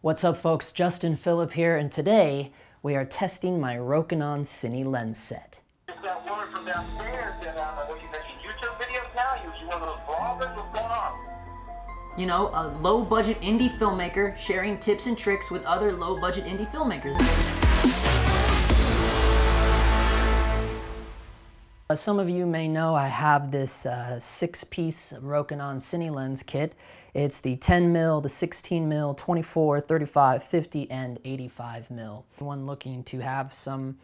What's up folks, Justin Phillip here, and today we are testing my Rokinon Cine lens set. Just got word from downstairs that what you making YouTube videos now? You one of those vloggers? What's going on? You know, a low-budget indie filmmaker sharing tips and tricks with other low-budget indie filmmakers. As some of you may know, I have this 6-piece Rokinon Cine lens kit. It's the 10mm, the 16mm, 24, 35, 50, and 85mm. One looking to have some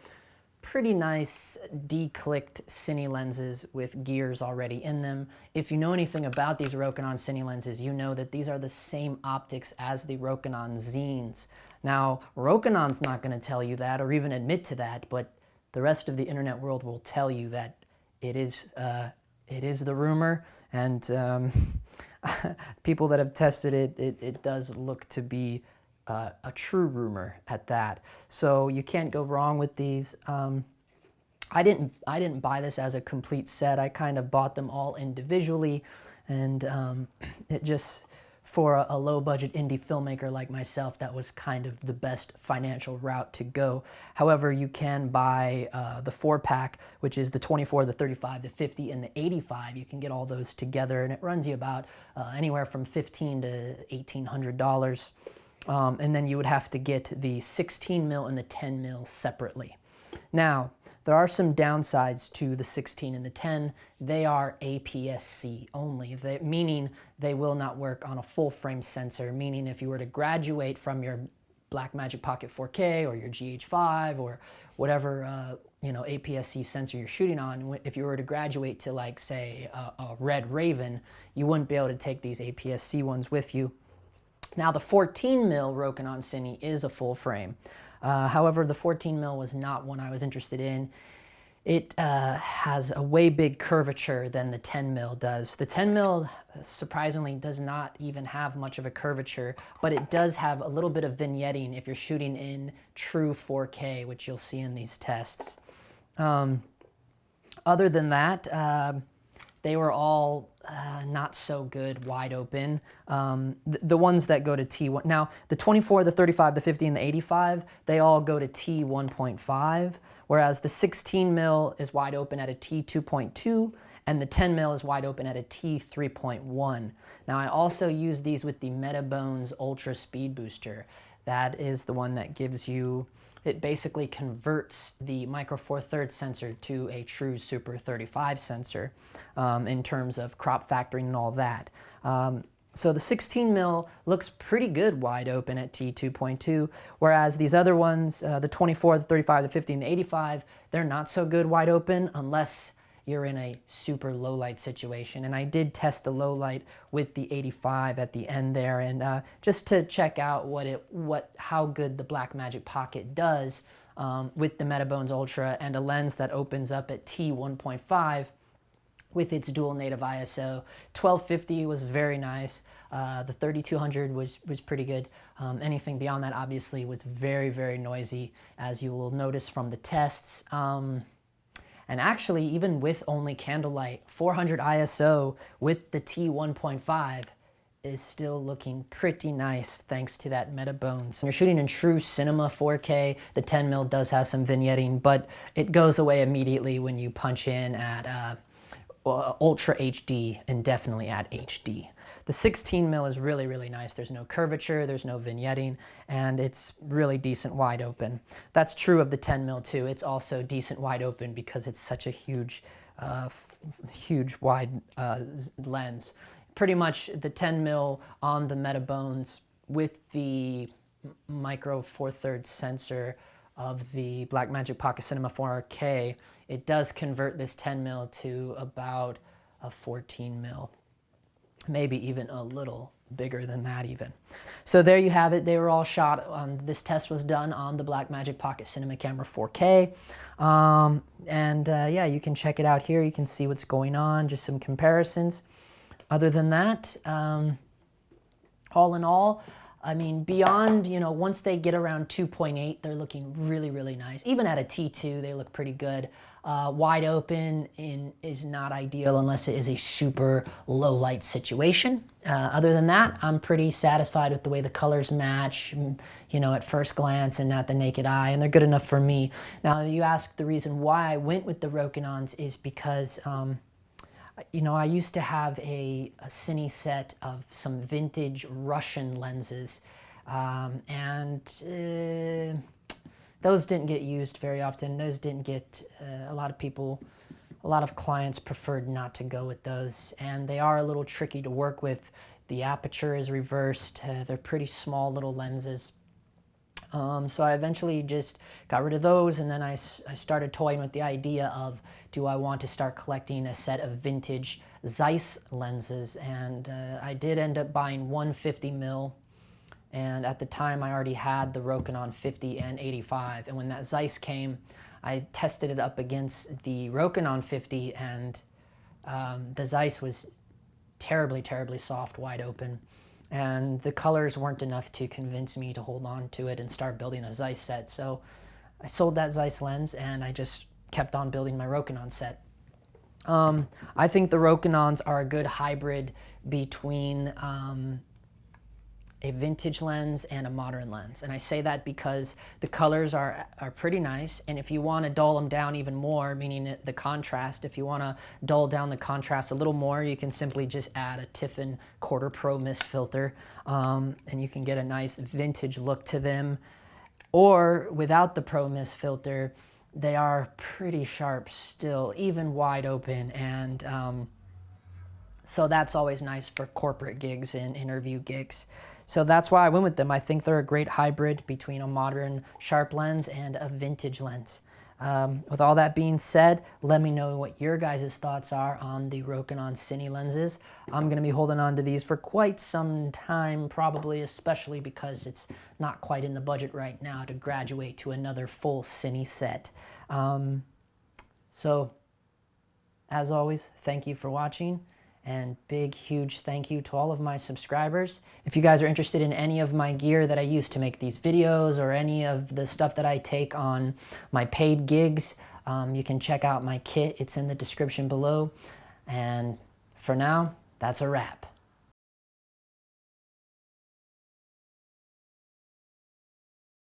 pretty nice declicked Cine lenses with gears already in them. If you know anything about these Rokinon Cine lenses, you know that these are the same optics as the Rokinon Zines. Now, Rokinon's not going to tell you that or even admit to that, but the rest of the internet world will tell you that it is the rumor, and people that have tested it, it does look to be a true rumor at that. So you can't go wrong with these. I didn't buy this as a complete set. I kind of bought them all individually, and it just, for a low-budget indie filmmaker like myself, that was kind of the best financial route to go. However, you can buy the 4-pack, which is the 24, the 35, the 50, and the 85. You can get all those together, and it runs you about anywhere from $1,500 to $1,800. And then you would have to get the 16mm and the 10mm separately. Now, there are some downsides to the 16 and the 10. They are APS-C only, meaning they will not work on a full-frame sensor, meaning if you were to graduate from your BlackMagic Pocket 4K or your GH5 or whatever APS-C sensor you're shooting on, if you were to graduate to, like, say, a Red Raven, you wouldn't be able to take these APS-C ones with you. Now, the 14mm Rokinon Cine is a full frame. However, the 14mm was not one I was interested in. It has a way big curvature than the 10mm does. The 10mm, surprisingly, does not even have much of a curvature, but it does have a little bit of vignetting if you're shooting in true 4K, which you'll see in these tests. Other than that, they were all not so good wide open. The ones that go to T1, now the 24, the 35, the 50, and the 85, they all go to T1.5, whereas the 16mm is wide open at a T2.2, and the 10mm is wide open at a T3.1. Now I also use these with the Metabones Ultra Speed Booster. That is the one that gives you, it basically converts the micro four thirds sensor to a true Super 35 sensor in terms of crop factoring and all that. So the 16mm looks pretty good wide open at T2.2, whereas these other ones, the 24, the 35, the 50, and the 85, they're not so good wide open unless you're in a super low light situation. And I did test the low light with the 85 at the end there, and just to check out how good the BlackMagic Pocket does with the Metabones Ultra and a lens that opens up at T1.5 with its dual native ISO. 1250 was very nice. The 3200 was pretty good. Anything beyond that obviously was very, very noisy, as you will notice from the tests. And actually, even with only candlelight, 400 ISO with the T1.5 is still looking pretty nice thanks to that Metabones. When you're shooting in true cinema 4K, the 10mm does have some vignetting, but it goes away immediately when you punch in at Ultra HD and definitely at HD. The 16mm is really, really nice. There's no curvature, there's no vignetting, and it's really decent wide open. That's true of the 10mm too. It's also decent wide open because it's such a huge wide lens. Pretty much the 10mm on the Metabones with the micro four thirds sensor of the BlackMagic Pocket Cinema 4K, it does convert this 10mm to about a 14mm. Maybe even a little bigger than that even. So there you have it. They were all shot on, this test was done on the BlackMagic Pocket Cinema Camera 4K. Yeah, you can check it out here. You can see what's going on, just some comparisons. Other than that, all in all, I mean, beyond, you know, once they get around 2.8, they're looking really, really nice. Even at a T2, they look pretty good. Wide open is not ideal unless it is a super low light situation. Other than that, I'm pretty satisfied with the way the colors match, you know, at first glance and at the naked eye, and they're good enough for me. Now, you ask the reason why I went with the Rokinons is because, you know, I used to have a cine set of some vintage Russian lenses, and those didn't get used very often. Those didn't get, a lot of clients preferred not to go with those, and they are a little tricky to work with. The aperture is reversed. They're pretty small little lenses. So I eventually just got rid of those, and then I started toying with the idea of, do I want to start collecting a set of vintage Zeiss lenses? And I did end up buying one 50 mil, and at the time I already had the Rokinon 50 and 85, and when that Zeiss came, I tested it up against the Rokinon 50, and the Zeiss was terribly, terribly soft, wide open. And the colors weren't enough to convince me to hold on to it and start building a Zeiss set. So I sold that Zeiss lens and I just kept on building my Rokinon set. I think the Rokinons are a good hybrid between a vintage lens and a modern lens. And I say that because the colors are pretty nice, and if you want to dull them down even more, meaning the contrast, if you want to dull down the contrast a little more, you can simply just add a Tiffin quarter pro mist filter, and you can get a nice vintage look to them. Or without the pro mist filter, they are pretty sharp still, even wide open, and so that's always nice for corporate gigs and interview gigs. So that's why I went with them. I think they're a great hybrid between a modern sharp lens and a vintage lens. With all that being said, let me know what your guys' thoughts are on the Rokinon Cine lenses. I'm going to be holding on to these for quite some time, probably, especially because it's not quite in the budget right now to graduate to another full Cine set. So, as always, thank you for watching. And big, huge thank you to all of my subscribers. If you guys are interested in any of my gear that I use to make these videos, or any of the stuff that I take on my paid gigs, you can check out my kit. It's in the description below. And for now, that's a wrap.